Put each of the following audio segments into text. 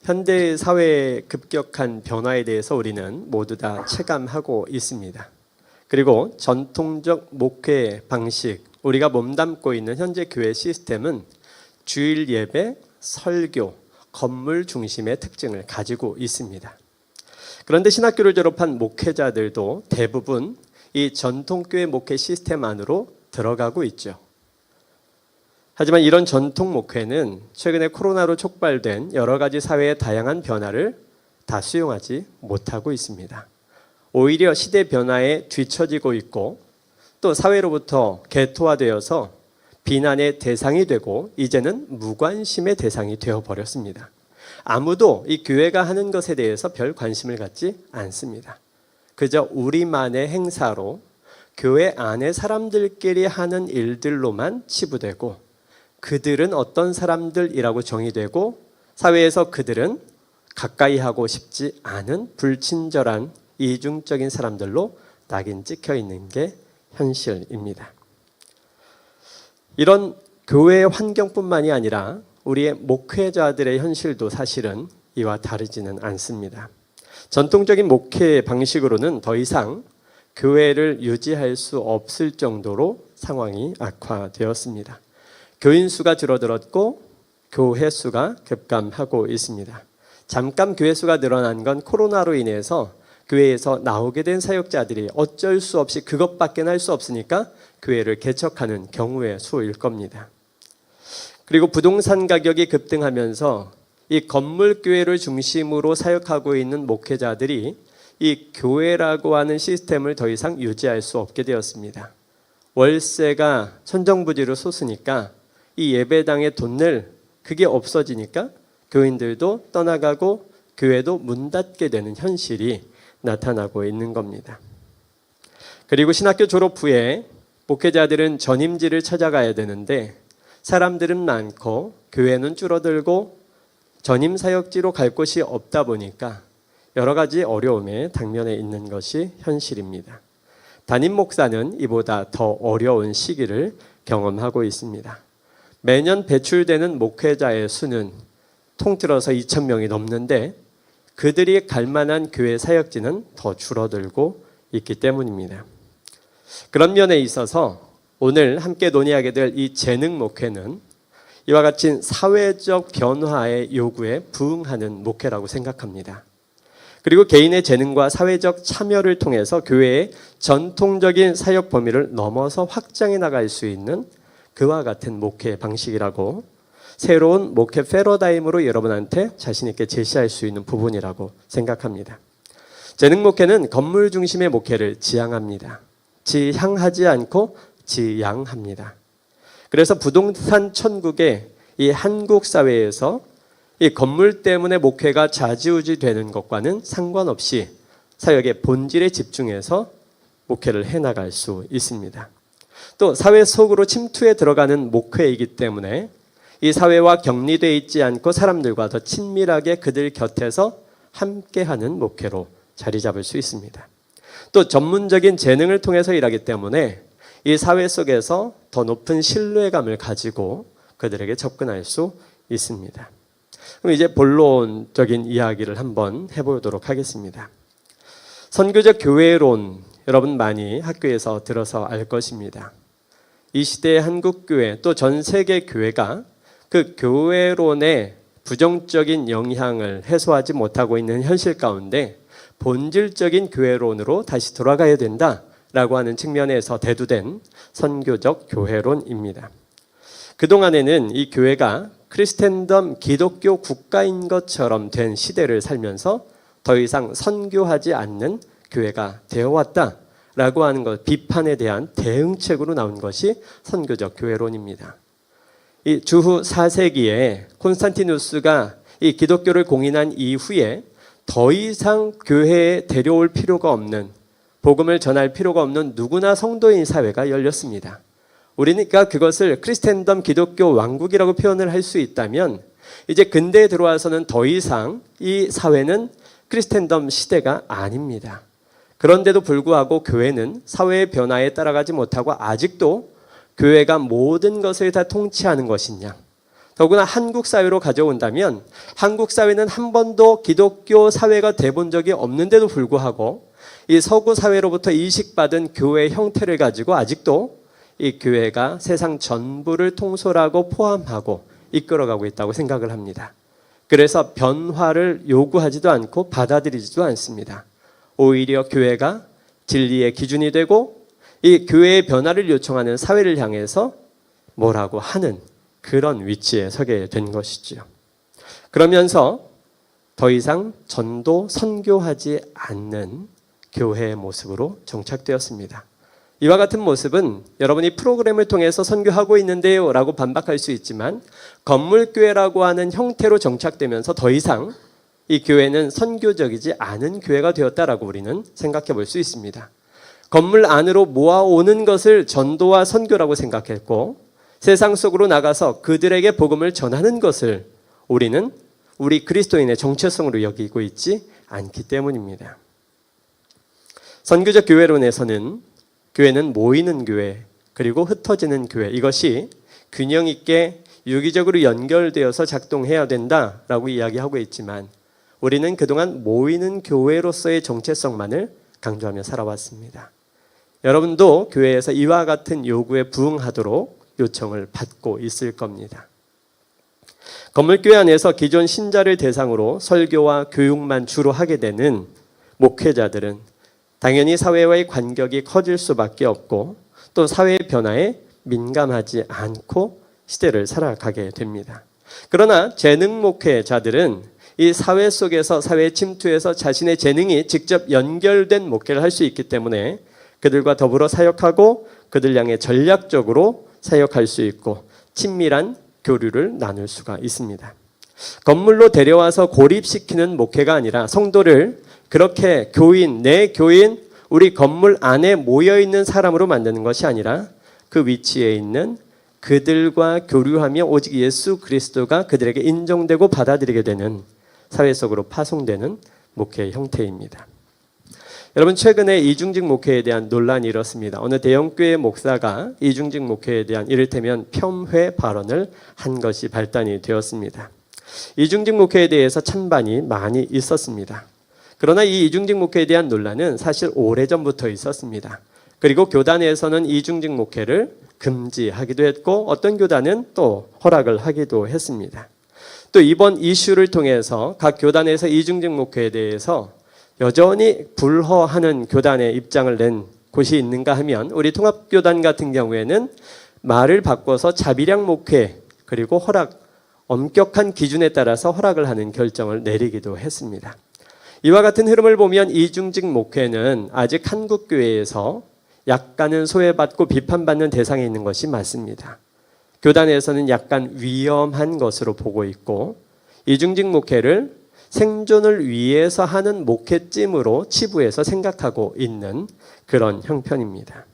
현대 사회의 급격한 변화에 대해서 우리는 모두 다 체감하고 있습니다. 그리고 전통적 목회 방식, 우리가 몸담고 있는 현재 교회 시스템은 주일 예배, 설교, 건물 중심의 특징을 가지고 있습니다. 그런데 신학교를 졸업한 목회자들도 대부분 이 전통교회 목회 시스템 안으로 들어가고 있죠. 하지만 이런 전통 목회는 최근에 코로나로 촉발된 여러 가지 사회의 다양한 변화를 다 수용하지 못하고 있습니다. 오히려 시대 변화에 뒤처지고 있고 또 사회로부터 개토화되어서 비난의 대상이 되고 이제는 무관심의 대상이 되어버렸습니다. 아무도 이 교회가 하는 것에 대해서 별 관심을 갖지 않습니다. 그저 우리만의 행사로 교회 안에 사람들끼리 하는 일들로만 치부되고 그들은 어떤 사람들이라고 정의되고 사회에서 그들은 가까이 하고 싶지 않은 불친절한 이중적인 사람들로 낙인 찍혀 있는 게 현실입니다. 이런 교회의 환경뿐만이 아니라 우리의 목회자들의 현실도 사실은 이와 다르지는 않습니다. 전통적인 목회 방식으로는 더 이상 교회를 유지할 수 없을 정도로 상황이 악화되었습니다. 교인 수가 줄어들었고 교회 수가 급감하고 있습니다. 잠깐 교회 수가 늘어난 건 코로나로 인해서 교회에서 나오게 된 사역자들이 어쩔 수 없이 그것밖에 할 수 없으니까 교회를 개척하는 경우의 수일 겁니다. 그리고 부동산 가격이 급등하면서 이 건물 교회를 중심으로 사역하고 있는 목회자들이 이 교회라고 하는 시스템을 더 이상 유지할 수 없게 되었습니다. 월세가 천정부지로 솟으니까 이 예배당의 돈 낼 그게 없어지니까 교인들도 떠나가고 교회도 문 닫게 되는 현실이 나타나고 있는 겁니다. 그리고 신학교 졸업 후에 목회자들은 전임지를 찾아가야 되는데 사람들은 많고 교회는 줄어들고 전임 사역지로 갈 곳이 없다 보니까 여러 가지 어려움에 당면해 있는 것이 현실입니다. 담임 목사는 이보다 더 어려운 시기를 경험하고 있습니다. 매년 배출되는 목회자의 수는 통틀어서 2,000명이 넘는데 그들이 갈 만한 교회 사역지는 더 줄어들고 있기 때문입니다. 그런 면에 있어서 오늘 함께 논의하게 될 이 재능 목회는 이와 같이 사회적 변화의 요구에 부응하는 목회라고 생각합니다. 그리고 개인의 재능과 사회적 참여를 통해서 교회의 전통적인 사역 범위를 넘어서 확장해 나갈 수 있는 그와 같은 목회 방식이라고 새로운 목회 패러다임으로 여러분한테 자신 있게 제시할 수 있는 부분이라고 생각합니다. 재능 목회는 건물 중심의 목회를 지향합니다. 지향하지 않고 지양합니다. 그래서 부동산 천국의 이 한국 사회에서 이 건물 때문에 목회가 좌지우지 되는 것과는 상관없이 사역의 본질에 집중해서 목회를 해나갈 수 있습니다. 또 사회 속으로 침투해 들어가는 목회이기 때문에 이 사회와 격리되어 있지 않고 사람들과 더 친밀하게 그들 곁에서 함께하는 목회로 자리 잡을 수 있습니다. 또 전문적인 재능을 통해서 일하기 때문에 이 사회 속에서 더 높은 신뢰감을 가지고 그들에게 접근할 수 있습니다. 그럼 이제 본론적인 이야기를 한번 해보도록 하겠습니다. 선교적 교회론, 여러분 많이 학교에서 들어서 알 것입니다. 이 시대의 한국교회 또 전 세계 교회가 그 교회론의 부정적인 영향을 해소하지 못하고 있는 현실 가운데 본질적인 교회론으로 다시 돌아가야 된다라고 하는 측면에서 대두된 선교적 교회론입니다. 그동안에는 이 교회가 크리스텐덤 기독교 국가인 것처럼 된 시대를 살면서 더 이상 선교하지 않는 교회가 되어왔다라고 하는 것, 비판에 대한 대응책으로 나온 것이 선교적 교회론입니다. 이 주후 4세기에 콘스탄티누스가 이 기독교를 공인한 이후에 더 이상 교회에 데려올 필요가 없는, 복음을 전할 필요가 없는 누구나 성도인 사회가 열렸습니다. 우리니까 그것을 크리스텐덤 기독교 왕국이라고 표현을 할 수 있다면 이제 근대에 들어와서는 더 이상 이 사회는 크리스텐덤 시대가 아닙니다. 그런데도 불구하고 교회는 사회의 변화에 따라가지 못하고 아직도 교회가 모든 것을 다 통치하는 것이냐, 더구나 한국 사회로 가져온다면 한국 사회는 한 번도 기독교 사회가 돼본 적이 없는데도 불구하고 이 서구 사회로부터 이식받은 교회 형태를 가지고 아직도 이 교회가 세상 전부를 통솔하고 포함하고 이끌어가고 있다고 생각을 합니다. 그래서 변화를 요구하지도 않고 받아들이지도 않습니다. 오히려 교회가 진리의 기준이 되고 이 교회의 변화를 요청하는 사회를 향해서 뭐라고 하는 그런 위치에 서게 된 것이지요. 그러면서 더 이상 전도 선교하지 않는 교회의 모습으로 정착되었습니다. 이와 같은 모습은 여러분이 프로그램을 통해서 선교하고 있는데요 라고 반박할 수 있지만 건물교회라고 하는 형태로 정착되면서 더 이상 이 교회는 선교적이지 않은 교회가 되었다라고 우리는 생각해 볼 수 있습니다. 건물 안으로 모아오는 것을 전도와 선교라고 생각했고 세상 속으로 나가서 그들에게 복음을 전하는 것을 우리는 우리 그리스도인의 정체성으로 여기고 있지 않기 때문입니다. 선교적 교회론에서는 교회는 모이는 교회 그리고 흩어지는 교회 이것이 균형 있게 유기적으로 연결되어서 작동해야 된다라고 이야기하고 있지만 우리는 그동안 모이는 교회로서의 정체성만을 강조하며 살아왔습니다. 여러분도 교회에서 이와 같은 요구에 부응하도록 요청을 받고 있을 겁니다. 건물교회 안에서 기존 신자를 대상으로 설교와 교육만 주로 하게 되는 목회자들은 당연히 사회와의 간격이 커질 수밖에 없고 또 사회의 변화에 민감하지 않고 시대를 살아가게 됩니다. 그러나 재능 목회자들은 이 사회 속에서 사회 침투에서 자신의 재능이 직접 연결된 목회를 할 수 있기 때문에 그들과 더불어 사역하고 그들 향해 전략적으로 사역할 수 있고 친밀한 교류를 나눌 수가 있습니다. 건물로 데려와서 고립시키는 목회가 아니라 성도를 그렇게 교인, 내 교인, 우리 건물 안에 모여있는 사람으로 만드는 것이 아니라 그 위치에 있는 그들과 교류하며 오직 예수 그리스도가 그들에게 인정되고 받아들이게 되는 사회 속으로 파송되는 목회의 형태입니다. 여러분 최근에 이중직 목회에 대한 논란이 일었습니다. 어느 대형교회 목사가 이중직 목회에 대한 이를테면 폄훼 발언을 한 것이 발단이 되었습니다. 이중직 목회에 대해서 찬반이 많이 있었습니다. 그러나 이 이중직 목회에 대한 논란은 사실 오래전부터 있었습니다. 그리고 교단에서는 이중직 목회를 금지하기도 했고 어떤 교단은 또 허락을 하기도 했습니다. 또 이번 이슈를 통해서 각 교단에서 이중직 목회에 대해서 여전히 불허하는 교단의 입장을 낸 곳이 있는가 하면 우리 통합교단 같은 경우에는 말을 바꿔서 자비량 목회 그리고 허락, 엄격한 기준에 따라서 허락을 하는 결정을 내리기도 했습니다. 이와 같은 흐름을 보면 이중직 목회는 아직 한국교회에서 약간은 소외받고 비판받는 대상에 있는 것이 맞습니다. 교단에서는 약간 위험한 것으로 보고 있고 이중직 목회를 생존을 위해서 하는 목회찜으로 치부해서 생각하고 있는 그런 형편입니다.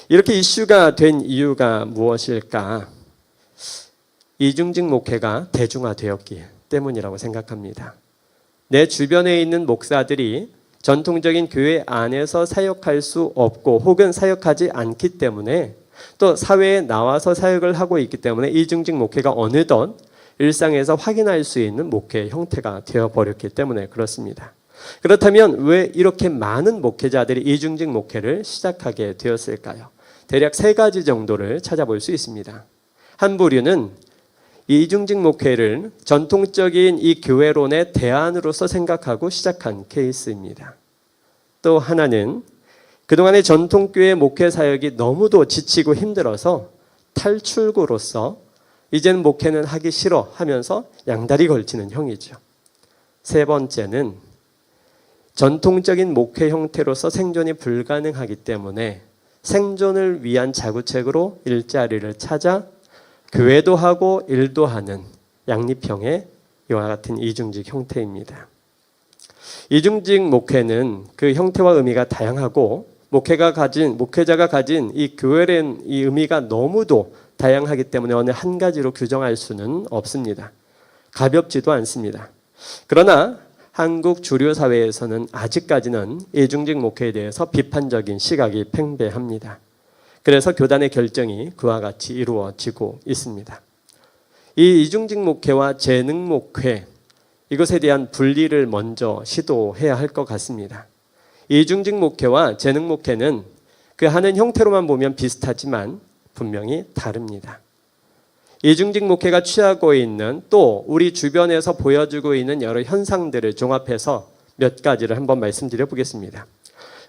이렇게 이슈가 된 이유가 무엇일까? 이중직 목회가 대중화되었기 때문이라고 생각합니다. 내 주변에 있는 목사들이 전통적인 교회 안에서 사역할 수 없고 혹은 사역하지 않기 때문에 또 사회에 나와서 사역을 하고 있기 때문에 이중직 목회가 어느덧 일상에서 확인할 수 있는 목회의 형태가 되어버렸기 때문에 그렇습니다. 그렇다면 왜 이렇게 많은 목회자들이 이중직 목회를 시작하게 되었을까요? 대략 세 가지 정도를 찾아볼 수 있습니다. 한 부류는 이중직 목회를 전통적인 이 교회론의 대안으로서 생각하고 시작한 케이스입니다. 또 하나는 그동안의 전통교회 목회 사역이 너무도 지치고 힘들어서 탈출구로서 이제는 목회는 하기 싫어 하면서 양다리 걸치는 형이죠. 세 번째는 전통적인 목회 형태로서 생존이 불가능하기 때문에 생존을 위한 자구책으로 일자리를 찾아 교회도 하고 일도 하는 양립형의 이와 같은 이중직 형태입니다. 이중직 목회는 그 형태와 의미가 다양하고 목회자가 가진 이 교회란 이 의미가 너무도 다양하기 때문에 어느 한 가지로 규정할 수는 없습니다. 가볍지도 않습니다. 그러나 한국 주류 사회에서는 아직까지는 이중직 목회에 대해서 비판적인 시각이 팽배합니다. 그래서 교단의 결정이 그와 같이 이루어지고 있습니다. 이 이중직 목회와 재능 목회, 이것에 대한 분리를 먼저 시도해야 할 것 같습니다. 이중직 목회와 재능 목회는 그 하는 형태로만 보면 비슷하지만 분명히 다릅니다. 이중직 목회가 취하고 있는, 또 우리 주변에서 보여주고 있는 여러 현상들을 종합해서 몇 가지를 한번 말씀드려 보겠습니다.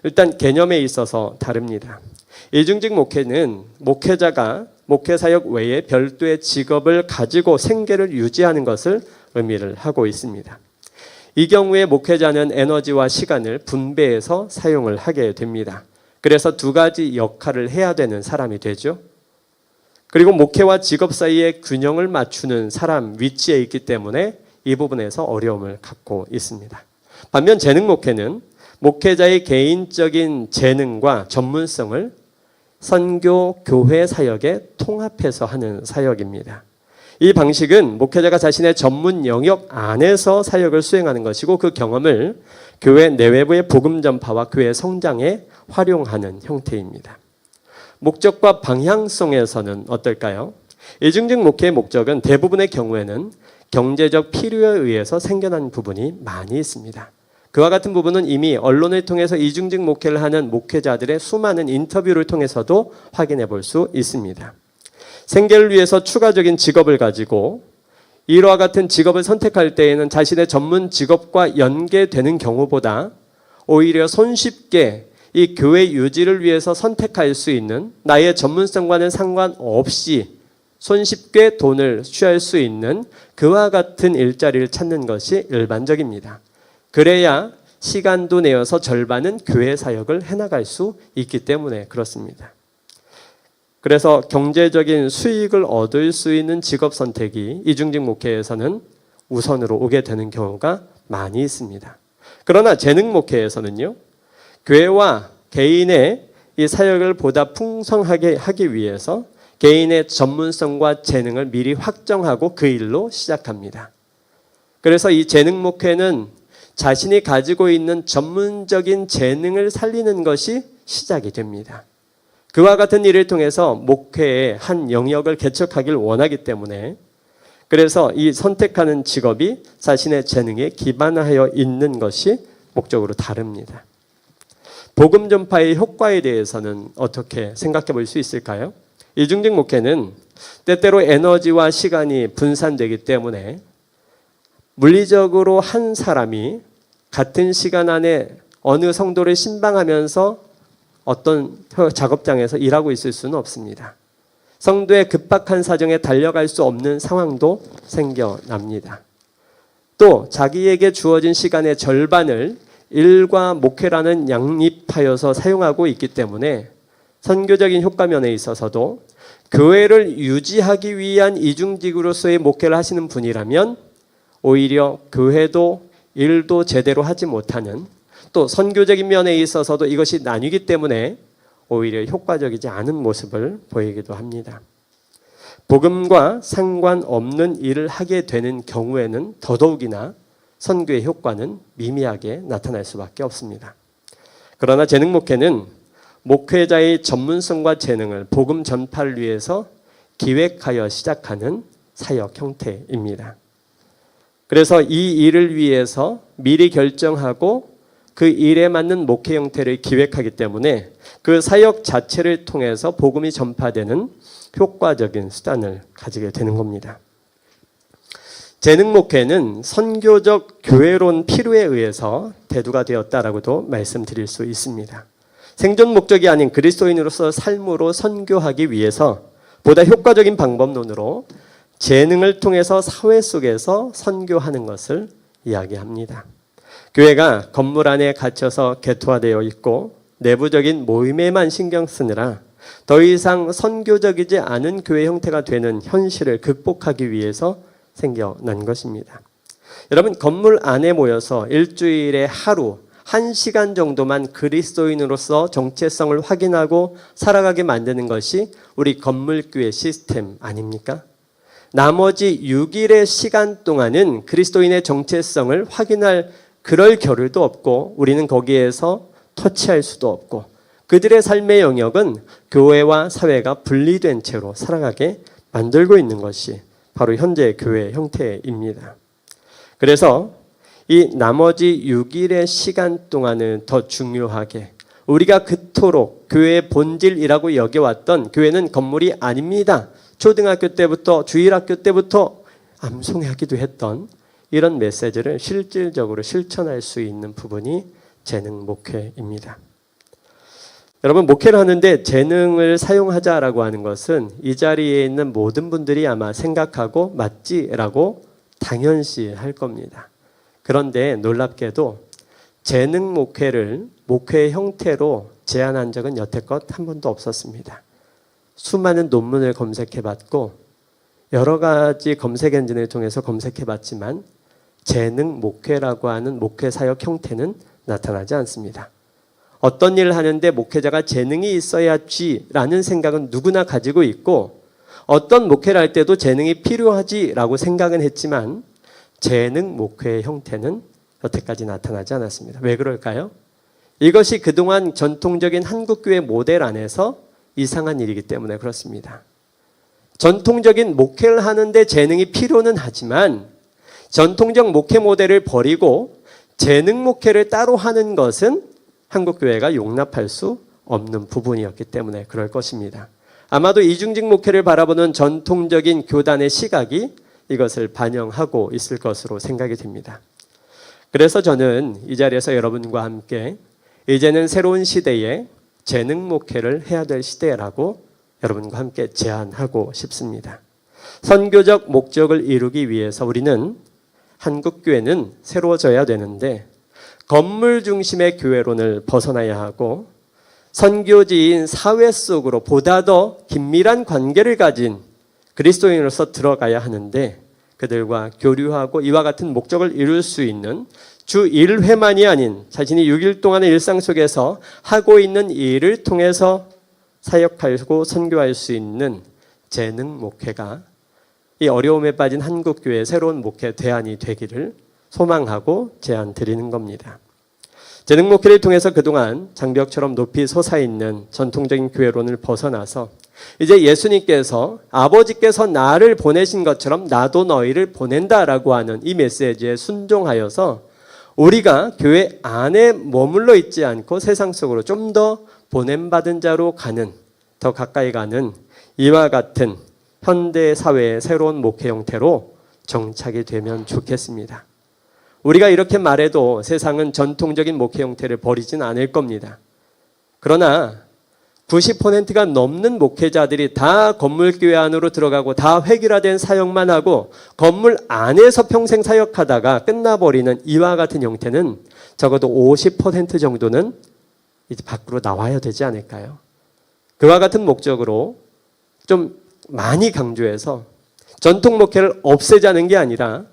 일단 개념에 있어서 다릅니다. 이중직 목회는 목회자가 목회사역 외에 별도의 직업을 가지고 생계를 유지하는 것을 의미를 하고 있습니다. 이 경우에 목회자는 에너지와 시간을 분배해서 사용을 하게 됩니다. 그래서 두 가지 역할을 해야 되는 사람이 되죠. 그리고 목회와 직업 사이의 균형을 맞추는 사람 위치에 있기 때문에 이 부분에서 어려움을 갖고 있습니다. 반면 재능 목회는 목회자의 개인적인 재능과 전문성을 선교, 교회 사역에 통합해서 하는 사역입니다. 이 방식은 목회자가 자신의 전문 영역 안에서 사역을 수행하는 것이고, 그 경험을 교회 내외부의 복음 전파와 교회 성장에 활용하는 형태입니다. 목적과 방향성에서는 어떨까요? 이중직 목회의 목적은 대부분의 경우에는 경제적 필요에 의해서 생겨난 부분이 많이 있습니다. 그와 같은 부분은 이미 언론을 통해서 이중직 목회를 하는 목회자들의 수많은 인터뷰를 통해서도 확인해 볼 수 있습니다. 생계를 위해서 추가적인 직업을 가지고 이와 같은 직업을 선택할 때에는 자신의 전문 직업과 연계되는 경우보다 오히려 손쉽게 이 교회 유지를 위해서 선택할 수 있는, 나의 전문성과는 상관없이 손쉽게 돈을 취할 수 있는 그와 같은 일자리를 찾는 것이 일반적입니다. 그래야 시간도 내어서 절반은 교회 사역을 해나갈 수 있기 때문에 그렇습니다. 그래서 경제적인 수익을 얻을 수 있는 직업 선택이 이중직 목회에서는 우선으로 오게 되는 경우가 많이 있습니다. 그러나 재능 목회에서는요, 교회와 개인의 이 사역을 보다 풍성하게 하기 위해서 개인의 전문성과 재능을 미리 확정하고 그 일로 시작합니다. 그래서 이 재능 목회는 자신이 가지고 있는 전문적인 재능을 살리는 것이 시작이 됩니다. 그와 같은 일을 통해서 목회의 한 영역을 개척하길 원하기 때문에, 그래서 이 선택하는 직업이 자신의 재능에 기반하여 있는 것이 목적으로 다릅니다. 복음 전파의 효과에 대해서는 어떻게 생각해 볼 수 있을까요? 이중직 목회는 때때로 에너지와 시간이 분산되기 때문에 물리적으로 한 사람이 같은 시간 안에 어느 성도를 신방하면서 어떤 작업장에서 일하고 있을 수는 없습니다. 성도의 급박한 사정에 달려갈 수 없는 상황도 생겨납니다. 또 자기에게 주어진 시간의 절반을 일과 목회라는 양립하여서 사용하고 있기 때문에 선교적인 효과면에 있어서도 교회를 유지하기 위한 이중직으로서의 목회를 하시는 분이라면 오히려 교회도 일도 제대로 하지 못하는, 또 선교적인 면에 있어서도 이것이 나뉘기 때문에 오히려 효과적이지 않은 모습을 보이기도 합니다. 복음과 상관없는 일을 하게 되는 경우에는 더더욱이나 선교의 효과는 미미하게 나타날 수밖에 없습니다. 그러나 재능 목회는 목회자의 전문성과 재능을 복음 전파를 위해서 기획하여 시작하는 사역 형태입니다. 그래서 이 일을 위해서 미리 결정하고 그 일에 맞는 목회 형태를 기획하기 때문에 그 사역 자체를 통해서 복음이 전파되는 효과적인 수단을 가지게 되는 겁니다. 재능 목회는 선교적 교회론 필요에 의해서 대두가 되었다라고도 말씀드릴 수 있습니다. 생존 목적이 아닌 그리스도인으로서 삶으로 선교하기 위해서 보다 효과적인 방법론으로 재능을 통해서 사회 속에서 선교하는 것을 이야기합니다. 교회가 건물 안에 갇혀서 개토화되어 있고 내부적인 모임에만 신경 쓰느라 더 이상 선교적이지 않은 교회 형태가 되는 현실을 극복하기 위해서 생겨난 것입니다. 여러분, 건물 안에 모여서 일주일에 하루 1시간 정도만 그리스도인으로서 정체성을 확인하고 살아가게 만드는 것이 우리 건물교회 시스템 아닙니까? 나머지 6일의 시간 동안은 그리스도인의 정체성을 확인할 그럴 겨를도 없고 우리는 거기에서 터치할 수도 없고 그들의 삶의 영역은 교회와 사회가 분리된 채로 살아가게 만들고 있는 것이 바로 현재 교회 형태입니다. 그래서 이 나머지 6일의 시간 동안은 더 중요하게 우리가 그토록 교회의 본질이라고 여겨왔던 교회는 건물이 아닙니다. 초등학교 때부터 주일학교 때부터 암송하기도 했던 이런 메시지를 실질적으로 실천할 수 있는 부분이 재능 목회입니다. 여러분, 목회를 하는데 재능을 사용하자라고 하는 것은 이 자리에 있는 모든 분들이 아마 생각하고 맞지라고 당연시 할 겁니다. 그런데 놀랍게도 재능 목회를 목회의 형태로 제안한 적은 여태껏 한 번도 없었습니다. 수많은 논문을 검색해봤고 여러 가지 검색 엔진을 통해서 검색해봤지만 재능 목회라고 하는 목회 사역 형태는 나타나지 않습니다. 어떤 일을 하는데 목회자가 재능이 있어야지라는 생각은 누구나 가지고 있고 어떤 목회를 할 때도 재능이 필요하지라고 생각은 했지만 재능 목회의 형태는 여태까지 나타나지 않았습니다. 왜 그럴까요? 이것이 그동안 전통적인 한국교회 모델 안에서 이상한 일이기 때문에 그렇습니다. 전통적인 목회를 하는데 재능이 필요는 하지만 전통적 목회 모델을 버리고 재능 목회를 따로 하는 것은 한국교회가 용납할 수 없는 부분이었기 때문에 그럴 것입니다. 아마도 이중직 목회를 바라보는 전통적인 교단의 시각이 이것을 반영하고 있을 것으로 생각이 됩니다. 그래서 저는 이 자리에서 여러분과 함께 이제는 새로운 시대에 재능 목회를 해야 될 시대라고 여러분과 함께 제안하고 싶습니다. 선교적 목적을 이루기 위해서 우리는 한국교회는 새로워져야 되는데 건물 중심의 교회론을 벗어나야 하고 선교지인 사회 속으로 보다 더 긴밀한 관계를 가진 그리스도인으로서 들어가야 하는데 그들과 교류하고 이와 같은 목적을 이룰 수 있는 주 1회만이 아닌 자신이 6일 동안의 일상 속에서 하고 있는 일을 통해서 사역하고 선교할 수 있는 재능 목회가 이 어려움에 빠진 한국교회의 새로운 목회 대안이 되기를 소망하고 제안 드리는 겁니다. 재능 목회를 통해서 그동안 장벽처럼 높이 솟아있는 전통적인 교회론을 벗어나서 이제 예수님께서 아버지께서 나를 보내신 것처럼 나도 너희를 보낸다라고 하는 이 메시지에 순종하여서 우리가 교회 안에 머물러 있지 않고 세상 속으로 좀 더 보냄받은 자로 가는, 더 가까이 가는 이와 같은 현대 사회의 새로운 목회 형태로 정착이 되면 좋겠습니다. 우리가 이렇게 말해도 세상은 전통적인 목회 형태를 버리진 않을 겁니다. 그러나 90%가 넘는 목회자들이 다 건물교회 안으로 들어가고 다 획일화된 사역만 하고 건물 안에서 평생 사역하다가 끝나버리는 이와 같은 형태는 적어도 50% 정도는 이제 밖으로 나와야 되지 않을까요? 그와 같은 목적으로 좀 많이 강조해서 전통 목회를 없애자는 게 아니라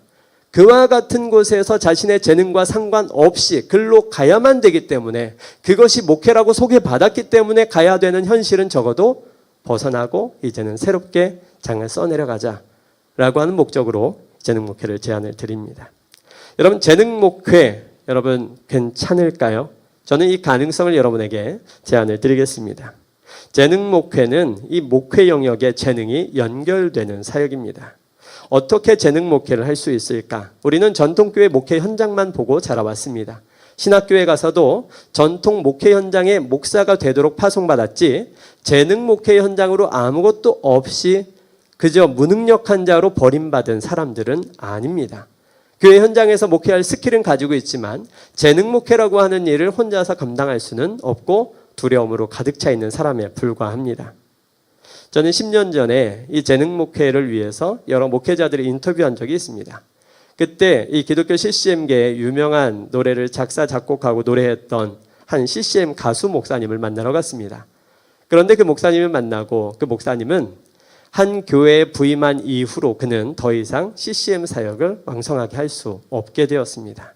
그와 같은 곳에서 자신의 재능과 상관없이 글로 가야만 되기 때문에 그것이 목회라고 소개받았기 때문에 가야 되는 현실은 적어도 벗어나고 이제는 새롭게 장을 써내려가자라고 하는 목적으로 재능 목회를 제안을 드립니다. 여러분, 재능 목회 여러분 괜찮을까요? 저는 이 가능성을 여러분에게 제안을 드리겠습니다. 재능 목회는 이 목회 영역에 재능이 연결되는 사역입니다. 어떻게 재능 목회를 할 수 있을까? 우리는 전통교회 목회 현장만 보고 자라왔습니다. 신학교에 가서도 전통 목회 현장에 목사가 되도록 파송받았지 재능 목회 현장으로 아무것도 없이 그저 무능력한 자로 버림받은 사람들은 아닙니다. 교회 현장에서 목회할 스킬은 가지고 있지만 재능 목회라고 하는 일을 혼자서 감당할 수는 없고 두려움으로 가득 차 있는 사람에 불과합니다. 저는 10년 전에 이 재능 목회를 위해서 여러 목회자들을 인터뷰한 적이 있습니다. 그때 이 기독교 CCM계의 유명한 노래를 작사, 작곡하고 노래했던 한 CCM 가수 목사님을 만나러 갔습니다. 그런데 그 목사님을 만나고 그 목사님은 한 교회에 부임한 이후로 그는 더 이상 CCM 사역을 왕성하게 할 수 없게 되었습니다.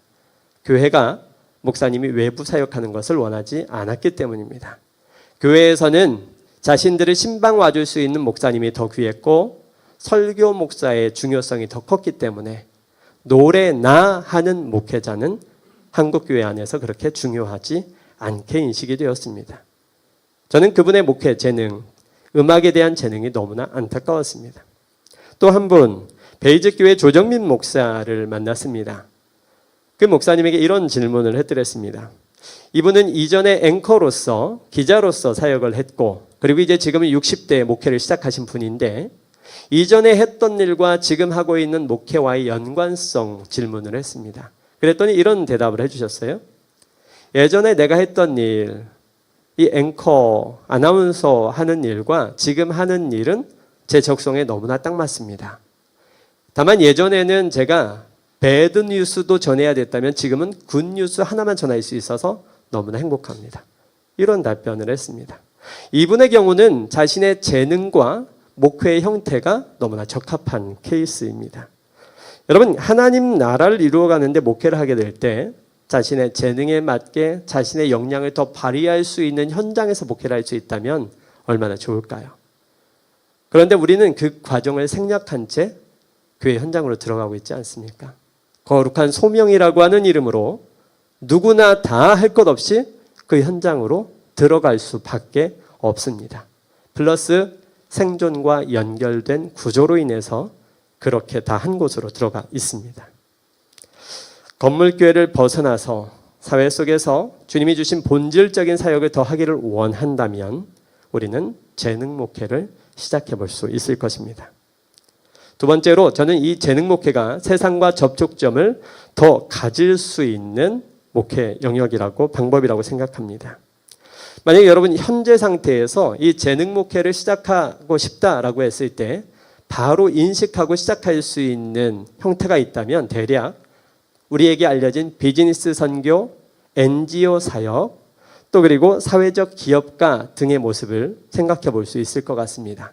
교회가 목사님이 외부 사역하는 것을 원하지 않았기 때문입니다. 교회에서는 자신들을 신방 와줄 수 있는 목사님이 더 귀했고 설교 목사의 중요성이 더 컸기 때문에 노래나 하는 목회자는 한국교회 안에서 그렇게 중요하지 않게 인식이 되었습니다. 저는 그분의 목회 재능, 음악에 대한 재능이 너무나 안타까웠습니다. 또 한 분, 베이직교회 조정민 목사를 만났습니다. 그 목사님에게 이런 질문을 해드렸습니다. 이분은 이전에 앵커로서, 기자로서 사역을 했고, 그리고 이제 지금은 60대 목회를 시작하신 분인데, 이전에 했던 일과 지금 하고 있는 목회와의 연관성 질문을 했습니다. 그랬더니 이런 대답을 해주셨어요. 예전에 내가 했던 일, 이 앵커, 아나운서 하는 일과 지금 하는 일은 제 적성에 너무나 딱 맞습니다. 다만 예전에는 제가 배드 뉴스도 전해야 됐다면 지금은 굿 뉴스 하나만 전할 수 있어서 너무나 행복합니다. 이런 답변을 했습니다. 이분의 경우는 자신의 재능과 목회의 형태가 너무나 적합한 케이스입니다. 여러분, 하나님 나라를 이루어가는데 목회를 하게 될 때 자신의 재능에 맞게 자신의 역량을 더 발휘할 수 있는 현장에서 목회를 할 수 있다면 얼마나 좋을까요? 그런데 우리는 그 과정을 생략한 채 교회 현장으로 들어가고 있지 않습니까? 거룩한 소명이라고 하는 이름으로 누구나 다 할 것 없이 그 현장으로 들어갈 수밖에 없습니다. 플러스 생존과 연결된 구조로 인해서 그렇게 다 한 곳으로 들어가 있습니다. 건물교회를 벗어나서 사회 속에서 주님이 주신 본질적인 사역을 더 하기를 원한다면 우리는 재능 목회를 시작해 볼 수 있을 것입니다. 두 번째로 저는 이 재능 목회가 세상과 접촉점을 더 가질 수 있는 목회 영역이라고, 방법이라고 생각합니다. 만약에 여러분 현재 상태에서 이 재능 목회를 시작하고 싶다라고 했을 때 바로 인식하고 시작할 수 있는 형태가 있다면 대략 우리에게 알려진 비즈니스 선교, NGO 사역, 또 그리고 사회적 기업가 등의 모습을 생각해 볼 수 있을 것 같습니다.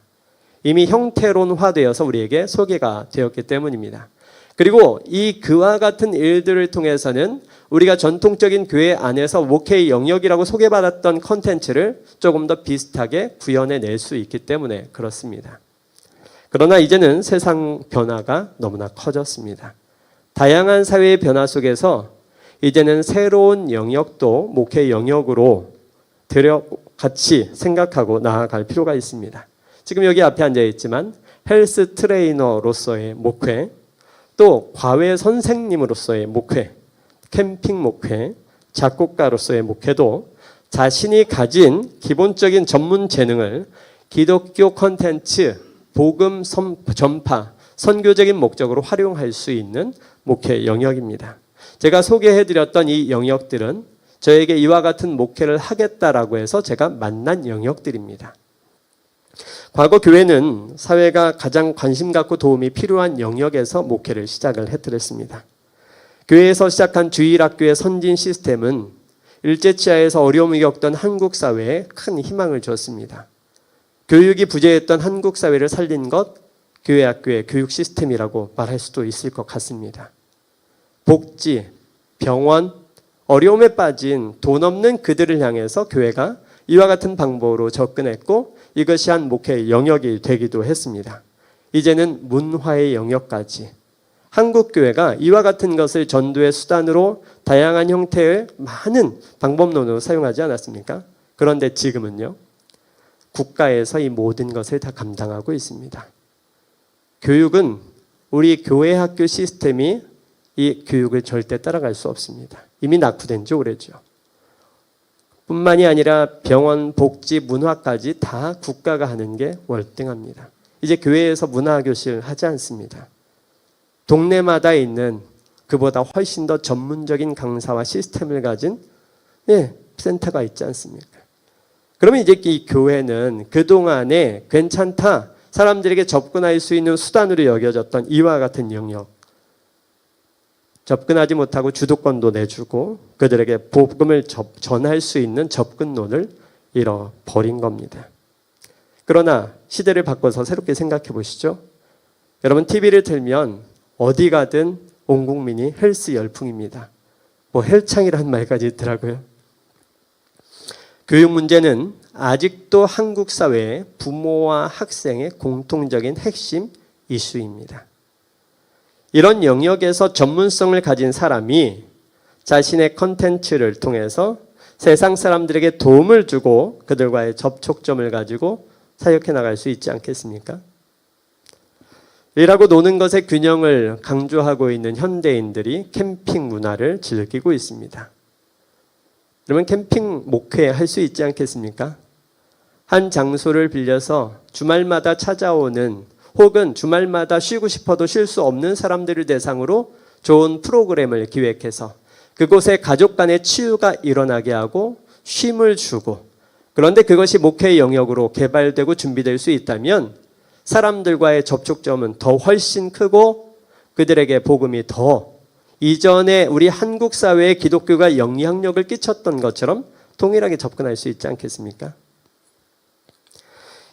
이미 형태론화되어서 우리에게 소개가 되었기 때문입니다. 그리고 이 그와 같은 일들을 통해서는 우리가 전통적인 교회 안에서 목회의 영역이라고 소개받았던 컨텐츠를 조금 더 비슷하게 구현해낼 수 있기 때문에 그렇습니다. 그러나 이제는 세상 변화가 너무나 커졌습니다. 다양한 사회의 변화 속에서 이제는 새로운 영역도 목회 영역으로 같이 생각하고 나아갈 필요가 있습니다. 지금 여기 앞에 앉아 있지만 헬스 트레이너로서의 목회, 또 과외 선생님으로서의 목회, 캠핑 목회, 작곡가로서의 목회도 자신이 가진 기본적인 전문 재능을 기독교 콘텐츠, 복음 전파, 선교적인 목적으로 활용할 수 있는 목회 영역입니다. 제가 소개해드렸던 이 영역들은 저에게 이와 같은 목회를 하겠다라고 해서 제가 만난 영역들입니다. 과거 교회는 사회가 가장 관심 갖고 도움이 필요한 영역에서 목회를 시작을 해드렸습니다. 교회에서 시작한 주일학교의 선진 시스템은 일제치하에서 어려움을 겪던 한국 사회에 큰 희망을 줬습니다. 교육이 부재했던 한국 사회를 살린 것, 교회 학교의 교육 시스템이라고 말할 수도 있을 것 같습니다. 복지, 병원, 어려움에 빠진 돈 없는 그들을 향해서 교회가 이와 같은 방법으로 접근했고 이것이 한 목회의 영역이 되기도 했습니다. 이제는 문화의 영역까지 한국교회가 이와 같은 것을 전도의 수단으로 다양한 형태의 많은 방법론으로 사용하지 않았습니까? 그런데 지금은요, 국가에서 이 모든 것을 다 감당하고 있습니다. 교육은 우리 교회 학교 시스템이 이 교육을 절대 따라갈 수 없습니다. 이미 낙후된 지 오래죠. 뿐만이 아니라 병원, 복지, 문화까지 다 국가가 하는 게 월등합니다. 이제 교회에서 문화교실 하지 않습니다. 동네마다 있는 그보다 훨씬 더 전문적인 강사와 시스템을 가진 센터가 있지 않습니까? 그러면 이제 이 교회는 그동안에 괜찮다, 사람들에게 접근할 수 있는 수단으로 여겨졌던 이와 같은 영역, 접근하지 못하고 주도권도 내주고 그들에게 복음을 전할 수 있는 접근론을 잃어버린 겁니다. 그러나 시대를 바꿔서 새롭게 생각해 보시죠. 여러분 TV를 틀면 어디 가든 온 국민이 헬스 열풍입니다. 헬창이라는 말까지 있더라고요. 교육 문제는 아직도 한국 사회의 부모와 학생의 공통적인 핵심 이슈입니다. 이런 영역에서 전문성을 가진 사람이 자신의 컨텐츠를 통해서 세상 사람들에게 도움을 주고 그들과의 접촉점을 가지고 사역해 나갈 수 있지 않겠습니까? 일하고 노는 것의 균형을 강조하고 있는 현대인들이 캠핑 문화를 즐기고 있습니다. 그러면 캠핑 목회할 수 있지 않겠습니까? 한 장소를 빌려서 주말마다 찾아오는 혹은 주말마다 쉬고 싶어도 쉴 수 없는 사람들을 대상으로 좋은 프로그램을 기획해서 그곳에 가족 간의 치유가 일어나게 하고 쉼을 주고, 그런데 그것이 목회의 영역으로 개발되고 준비될 수 있다면 사람들과의 접촉점은 더 훨씬 크고 그들에게 복음이 더 이전에 우리 한국 사회에 기독교가 영향력을 끼쳤던 것처럼 동일하게 접근할 수 있지 않겠습니까?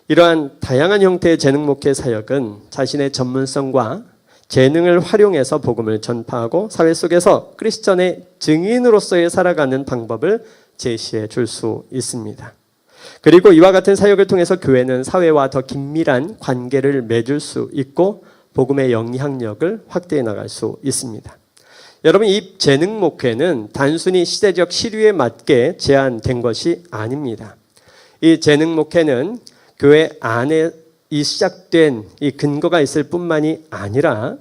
이러한 다양한 형태의 재능 목회 사역은 자신의 전문성과 재능을 활용해서 복음을 전파하고 사회 속에서 크리스천의 증인으로서의 살아가는 방법을 제시해 줄 수 있습니다. 그리고 이와 같은 사역을 통해서 교회는 사회와 더 긴밀한 관계를 맺을 수 있고 복음의 영향력을 확대해 나갈 수 있습니다. 여러분, 이 재능 목회는 단순히 시대적 시류에 맞게 제한된 것이 아닙니다. 이 재능 목회는 교회 안에 이 시작된 이 근거가 있을 뿐만이 아니라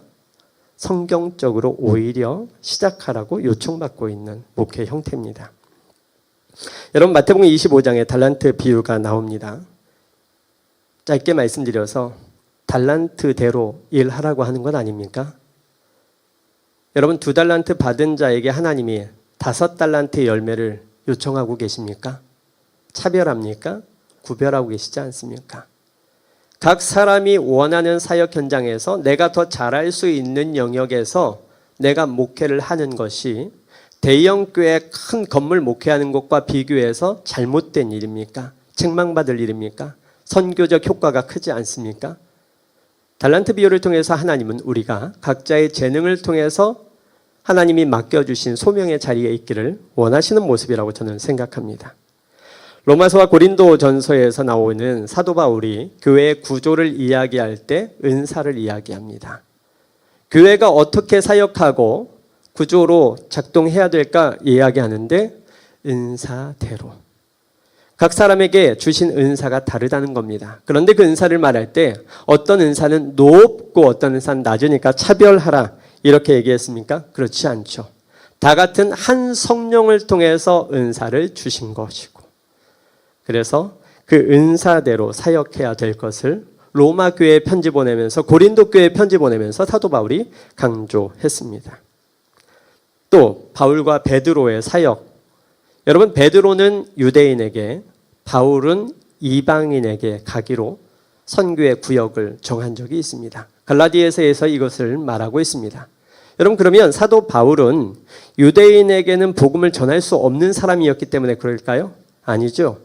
성경적으로 오히려 시작하라고 요청받고 있는 목회 형태입니다. 여러분, 마태복음 25장에 달란트 비유가 나옵니다. 짧게 말씀드려서 달란트대로 일하라고 하는 건 아닙니까? 여러분, 2달란트 받은 자에게 하나님이 5달란트의 열매를 요청하고 계십니까? 차별합니까? 구별하고 계시지 않습니까? 각 사람이 원하는 사역 현장에서 내가 더 잘할 수 있는 영역에서 내가 목회를 하는 것이 대형 교회 큰 건물 목회하는 것과 비교해서 잘못된 일입니까? 책망받을 일입니까? 선교적 효과가 크지 않습니까? 달란트 비유를 통해서 하나님은 우리가 각자의 재능을 통해서 하나님이 맡겨주신 소명의 자리에 있기를 원하시는 모습이라고 저는 생각합니다. 로마서와 고린도 전서에서 나오는 사도 바울이 교회의 구조를 이야기할 때 은사를 이야기합니다. 교회가 어떻게 사역하고 구조로 작동해야 될까 이야기하는데 은사대로. 각 사람에게 주신 은사가 다르다는 겁니다. 그런데 그 은사를 말할 때 어떤 은사는 높고 어떤 은사는 낮으니까 차별하라 이렇게 얘기했습니까? 그렇지 않죠. 다 같은 한 성령을 통해서 은사를 주신 것이고, 그래서 그 은사대로 사역해야 될 것을 로마 교회에 편지 보내면서 고린도 교회에 편지 보내면서 사도 바울이 강조했습니다. 또 바울과 베드로의 사역. 여러분, 베드로는 유대인에게, 바울은 이방인에게 가기로 선교의 구역을 정한 적이 있습니다. 갈라디아서에서 이것을 말하고 있습니다. 여러분, 그러면 사도 바울은 유대인에게는 복음을 전할 수 없는 사람이었기 때문에 그럴까요? 아니죠.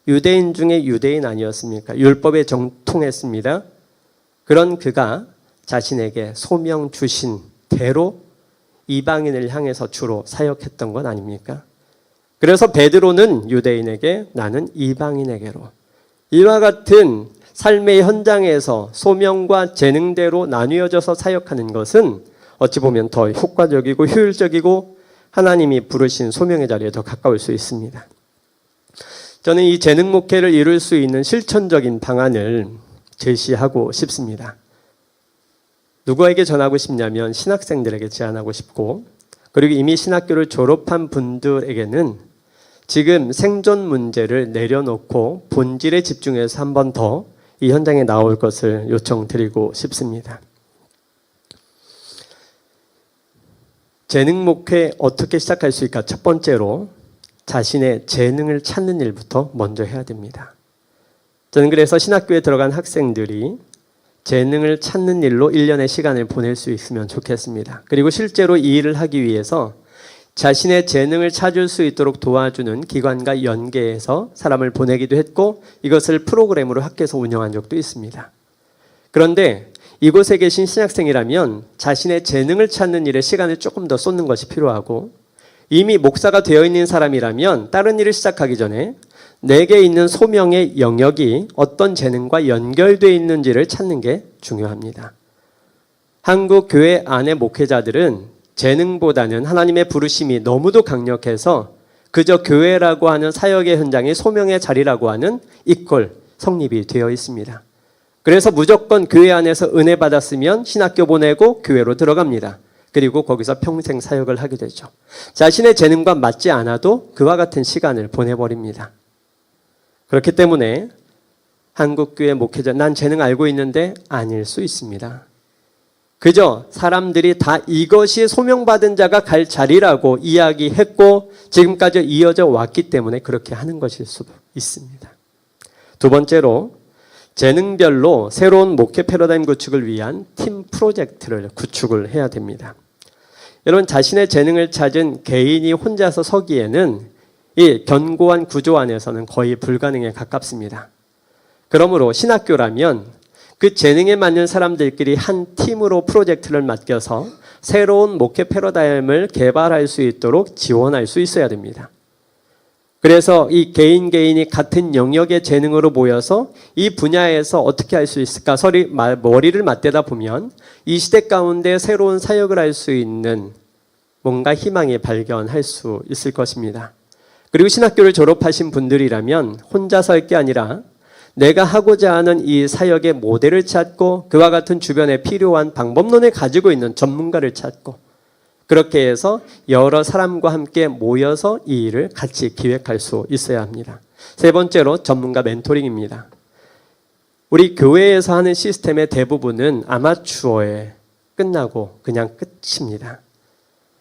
유대인 중에 유대인 아니었습니까? 율법에 정통했습니다. 그런 그가 자신에게 소명 주신 대로 이방인을 향해서 주로 사역했던 건 아닙니까? 그래서 베드로는 유대인에게, 나는 이방인에게로. 이와 같은 삶의 현장에서 소명과 재능대로 나뉘어져서 사역하는 것은 어찌 보면 더 효과적이고 효율적이고 하나님이 부르신 소명의 자리에 더 가까울 수 있습니다. 저는 이 재능 목회를 이룰 수 있는 실천적인 방안을 제시하고 싶습니다. 누구에게 전하고 싶냐면 신학생들에게 제안하고 싶고, 그리고 이미 신학교를 졸업한 분들에게는 지금 생존 문제를 내려놓고 본질에 집중해서 한 번 더 이 현장에 나올 것을 요청드리고 싶습니다. 재능 목회 어떻게 시작할 수 있을까? 첫 번째로 자신의 재능을 찾는 일부터 먼저 해야 됩니다. 저는 그래서 신학교에 들어간 학생들이 재능을 찾는 일로 1년의 시간을 보낼 수 있으면 좋겠습니다. 그리고 실제로 이 일을 하기 위해서 자신의 재능을 찾을 수 있도록 도와주는 기관과 연계해서 사람을 보내기도 했고, 이것을 프로그램으로 학교에서 운영한 적도 있습니다. 그런데 이곳에 계신 신학생이라면 자신의 재능을 찾는 일에 시간을 조금 더 쏟는 것이 필요하고, 이미 목사가 되어 있는 사람이라면 다른 일을 시작하기 전에 내게 있는 소명의 영역이 어떤 재능과 연결되어 있는지를 찾는 게 중요합니다. 한국 교회 안의 목회자들은 재능보다는 하나님의 부르심이 너무도 강력해서 그저 교회라고 하는 사역의 현장이 소명의 자리라고 하는 이퀄 성립이 되어 있습니다. 그래서 무조건 교회 안에서 은혜 받았으면 신학교 보내고 교회로 들어갑니다. 그리고 거기서 평생 사역을 하게 되죠. 자신의 재능과 맞지 않아도 그와 같은 시간을 보내버립니다. 그렇기 때문에 한국교회 목회자, 난 재능 알고 있는데 아닐 수 있습니다. 그저 사람들이 다 이것이 소명받은 자가 갈 자리라고 이야기했고 지금까지 이어져 왔기 때문에 그렇게 하는 것일 수도 있습니다. 두 번째로 재능별로 새로운 목회 패러다임 구축을 위한 팀 프로젝트를 구축을 해야 됩니다. 여러분, 자신의 재능을 찾은 개인이 혼자서 서기에는 이 견고한 구조 안에서는 거의 불가능에 가깝습니다. 그러므로 신학교라면 그 재능에 맞는 사람들끼리 한 팀으로 프로젝트를 맡겨서 새로운 목회 패러다임을 개발할 수 있도록 지원할 수 있어야 됩니다. 그래서 이 개인이 같은 영역의 재능으로 모여서 이 분야에서 어떻게 할 수 있을까 머리를 맞대다 보면 이 시대 가운데 새로운 사역을 할 수 있는 뭔가 희망이 발견할 수 있을 것입니다. 그리고 신학교를 졸업하신 분들이라면 혼자서 할 게 아니라 내가 하고자 하는 이 사역의 모델을 찾고 그와 같은 주변에 필요한 방법론을 가지고 있는 전문가를 찾고 그렇게 해서 여러 사람과 함께 모여서 이 일을 같이 기획할 수 있어야 합니다. 세 번째로 전문가 멘토링입니다. 우리 교회에서 하는 시스템의 대부분은 아마추어에 끝나고 그냥 끝입니다.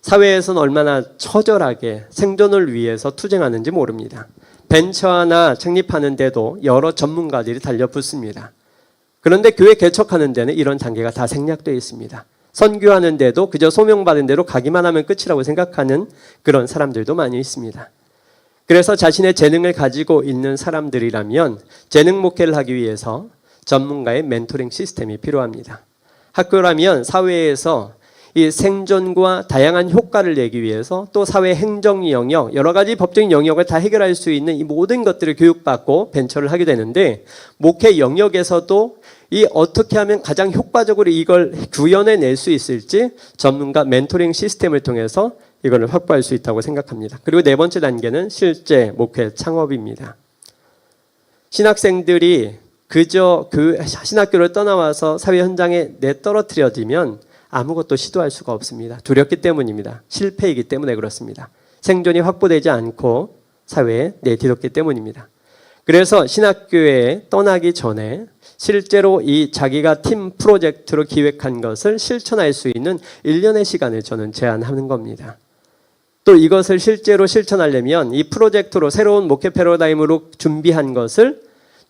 사회에서는 얼마나 처절하게 생존을 위해서 투쟁하는지 모릅니다. 벤처 하나 창립하는데도 여러 전문가들이 달려붙습니다. 그런데 교회 개척하는 데는 이런 단계가 다 생략되어 있습니다. 선교하는 데도 그저 소명받은 대로 가기만 하면 끝이라고 생각하는 그런 사람들도 많이 있습니다. 그래서 자신의 재능을 가지고 있는 사람들이라면 재능 목회를 하기 위해서 전문가의 멘토링 시스템이 필요합니다. 학교라면 사회에서 이 생존과 다양한 효과를 내기 위해서 또 사회 행정 영역, 여러 가지 법적인 영역을 다 해결할 수 있는 이 모든 것들을 교육받고 벤처를 하게 되는데 목회 영역에서도 이 어떻게 하면 가장 효과적으로 이걸 구현해낼 수 있을지 전문가 멘토링 시스템을 통해서 이걸 확보할 수 있다고 생각합니다. 그리고 네 번째 단계는 실제 목회 창업입니다. 신학생들이 그저 그 신학교를 떠나와서 사회 현장에 내떨어뜨려지면 아무것도 시도할 수가 없습니다. 두렵기 때문입니다. 실패이기 때문에 그렇습니다. 생존이 확보되지 않고 사회에 내디뎠기 때문입니다. 그래서 신학교에 떠나기 전에 실제로 이 자기가 팀 프로젝트로 기획한 것을 실천할 수 있는 1년의 시간을 저는 제안하는 겁니다. 또 이것을 실제로 실천하려면 이 프로젝트로 새로운 목회 패러다임으로 준비한 것을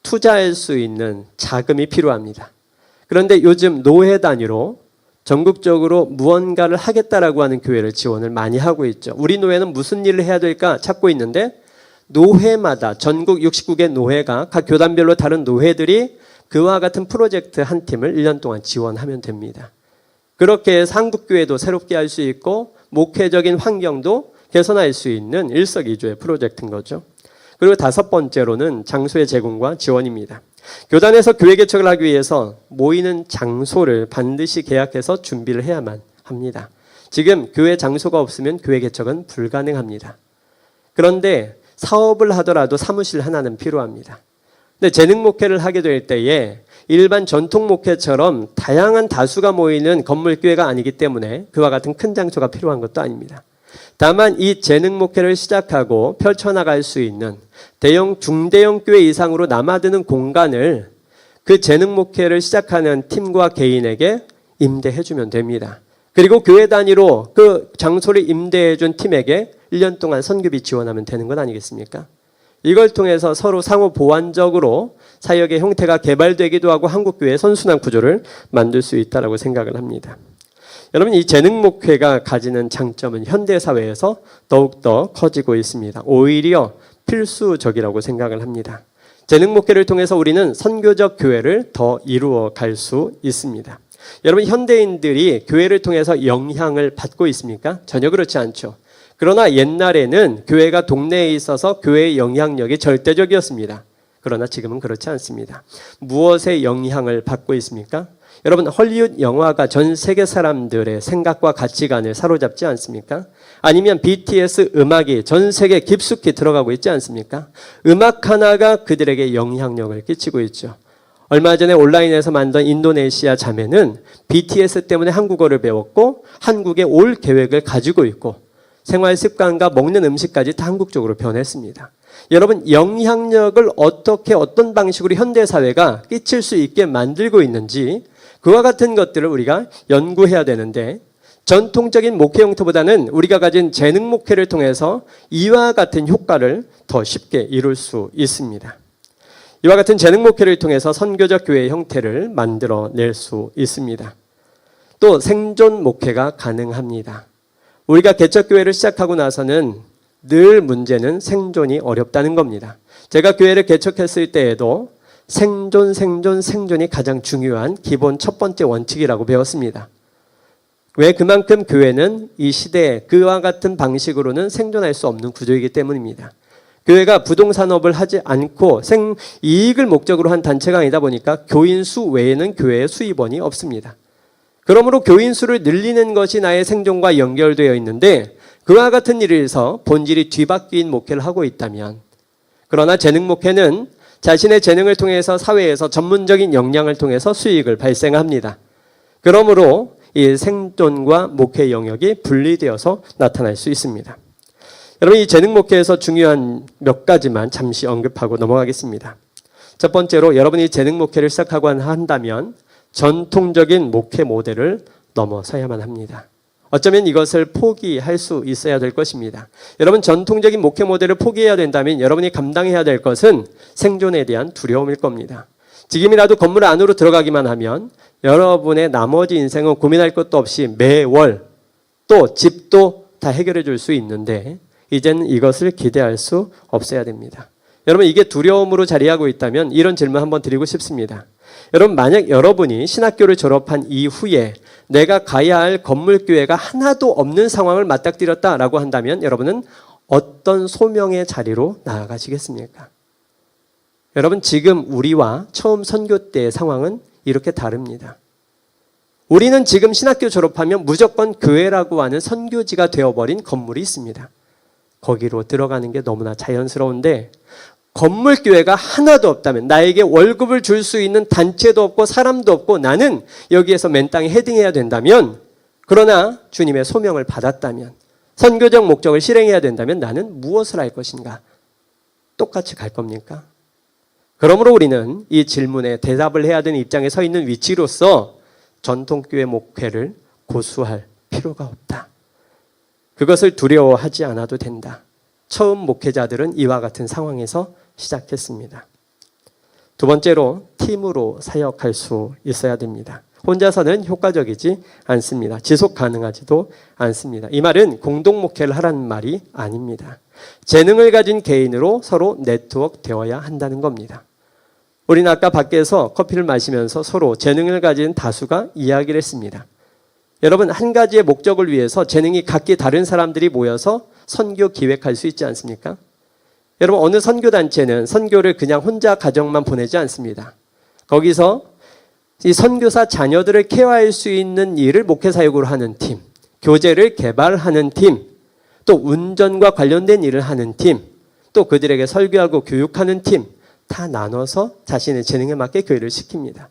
투자할 수 있는 자금이 필요합니다. 그런데 요즘 노회 단위로 전국적으로 무언가를 하겠다라고 하는 교회를 지원을 많이 하고 있죠. 우리 노회는 무슨 일을 해야 될까 찾고 있는데 노회마다 전국 69개 노회가 각 교단별로 다른 노회들이 그와 같은 프로젝트 한 팀을 1년 동안 지원하면 됩니다. 그렇게 해서 한국교회도 새롭게 할 수 있고 목회적인 환경도 개선할 수 있는 일석이조의 프로젝트인 거죠. 그리고 다섯 번째로는 장소의 제공과 지원입니다. 교단에서 교회 개척을 하기 위해서 모이는 장소를 반드시 계약해서 준비를 해야만 합니다. 지금 교회 장소가 없으면 교회 개척은 불가능합니다. 그런데 사업을 하더라도 사무실 하나는 필요합니다. 근데 재능 목회를 하게 될 때에 일반 전통 목회처럼 다양한 다수가 모이는 건물 교회가 아니기 때문에 그와 같은 큰 장소가 필요한 것도 아닙니다. 다만 이 재능 목회를 시작하고 펼쳐나갈 수 있는 대형 중대형 교회 이상으로 남아드는 공간을 그 재능 목회를 시작하는 팀과 개인에게 임대해주면 됩니다. 그리고 교회 단위로 그 장소를 임대해준 팀에게 1년 동안 선교비 지원하면 되는 건 아니겠습니까? 이걸 통해서 서로 상호 보완적으로 사역의 형태가 개발되기도 하고 한국교회의 선순환 구조를 만들 수 있다고 생각을 합니다. 여러분, 이 재능 목회가 가지는 장점은 현대사회에서 더욱더 커지고 있습니다. 오히려 필수적이라고 생각을 합니다. 재능 목회를 통해서 우리는 선교적 교회를 더 이루어 갈 수 있습니다. 여러분, 현대인들이 교회를 통해서 영향을 받고 있습니까? 전혀 그렇지 않죠. 그러나 옛날에는 교회가 동네에 있어서 교회의 영향력이 절대적이었습니다. 그러나 지금은 그렇지 않습니다. 무엇에 영향을 받고 있습니까? 여러분, 헐리우드 영화가 전 세계 사람들의 생각과 가치관을 사로잡지 않습니까? 아니면 BTS 음악이 전 세계 깊숙이 들어가고 있지 않습니까? 음악 하나가 그들에게 영향력을 끼치고 있죠. 얼마 전에 온라인에서 만든 인도네시아 자매는 BTS 때문에 한국어를 배웠고 한국에 올 계획을 가지고 있고 생활 습관과 먹는 음식까지 다 한국적으로 변했습니다. 여러분, 영향력을 어떻게 어떤 방식으로 현대사회가 끼칠 수 있게 만들고 있는지 그와 같은 것들을 우리가 연구해야 되는데 전통적인 목회 형태보다는 우리가 가진 재능 목회를 통해서 이와 같은 효과를 더 쉽게 이룰 수 있습니다. 이와 같은 재능 목회를 통해서 선교적 교회의 형태를 만들어낼 수 있습니다. 또 생존 목회가 가능합니다. 우리가 개척교회를 시작하고 나서는 늘 문제는 생존이 어렵다는 겁니다. 제가 교회를 개척했을 때에도 생존이 가장 중요한 기본 첫 번째 원칙이라고 배웠습니다. 왜? 그만큼 교회는 이 시대에 그와 같은 방식으로는 생존할 수 없는 구조이기 때문입니다. 교회가 부동산업을 하지 않고 이익을 목적으로 한 단체가 아니다 보니까 교인 수 외에는 교회의 수입원이 없습니다. 그러므로 교인 수를 늘리는 것이 나의 생존과 연결되어 있는데 그와 같은 일에서 본질이 뒤바뀐 목회를 하고 있다면, 그러나 재능 목회는 자신의 재능을 통해서 사회에서 전문적인 역량을 통해서 수익을 발생합니다. 그러므로 이 생존과 목회 영역이 분리되어서 나타날 수 있습니다. 여러분, 이 재능 목회에서 중요한 몇 가지만 잠시 언급하고 넘어가겠습니다. 첫 번째로 여러분이 재능 목회를 시작하고 한다면 전통적인 목회 모델을 넘어서야만 합니다. 어쩌면 이것을 포기할 수 있어야 될 것입니다. 여러분, 전통적인 목회 모델을 포기해야 된다면 여러분이 감당해야 될 것은 생존에 대한 두려움일 겁니다. 지금이라도 건물 안으로 들어가기만 하면 여러분의 나머지 인생은 고민할 것도 없이 매월 또 집도 다 해결해 줄 수 있는데 이제는 이것을 기대할 수 없어야 됩니다. 여러분, 이게 두려움으로 자리하고 있다면 이런 질문 한번 드리고 싶습니다. 여러분, 만약 여러분이 신학교를 졸업한 이후에 내가 가야 할 건물교회가 하나도 없는 상황을 맞닥뜨렸다라고 한다면 여러분은 어떤 소명의 자리로 나아가시겠습니까? 여러분, 지금 우리와 처음 선교 때의 상황은 이렇게 다릅니다. 우리는 지금 신학교 졸업하면 무조건 교회라고 하는 선교지가 되어버린 건물이 있습니다. 거기로 들어가는 게 너무나 자연스러운데 건물교회가 하나도 없다면, 나에게 월급을 줄 수 있는 단체도 없고 사람도 없고 나는 여기에서 맨 땅에 헤딩해야 된다면, 그러나 주님의 소명을 받았다면, 선교적 목적을 실행해야 된다면 나는 무엇을 할 것인가? 똑같이 갈 겁니까? 그러므로 우리는 이 질문에 대답을 해야 되는 입장에 서 있는 위치로서 전통교회 목회를 고수할 필요가 없다. 그것을 두려워하지 않아도 된다. 처음 목회자들은 이와 같은 상황에서 시작했습니다. 두 번째로, 팀으로 사역할 수 있어야 됩니다. 혼자서는 효과적이지 않습니다. 지속 가능하지도 않습니다. 이 말은 공동 목회를 하라는 말이 아닙니다. 재능을 가진 개인으로 서로 네트워크 되어야 한다는 겁니다. 우리는 아까 밖에서 커피를 마시면서 서로 재능을 가진 다수가 이야기를 했습니다. 여러분, 한 가지의 목적을 위해서 재능이 각기 다른 사람들이 모여서 선교 기획할 수 있지 않습니까? 여러분, 어느 선교단체는 선교를 그냥 혼자 가정만 보내지 않습니다. 거기서 이 선교사 자녀들을 케어할 수 있는 일을 목회사역으로 하는 팀, 교재를 개발하는 팀, 또 운전과 관련된 일을 하는 팀, 또 그들에게 설교하고 교육하는 팀, 다 나눠서 자신의 재능에 맞게 교회를 시킵니다.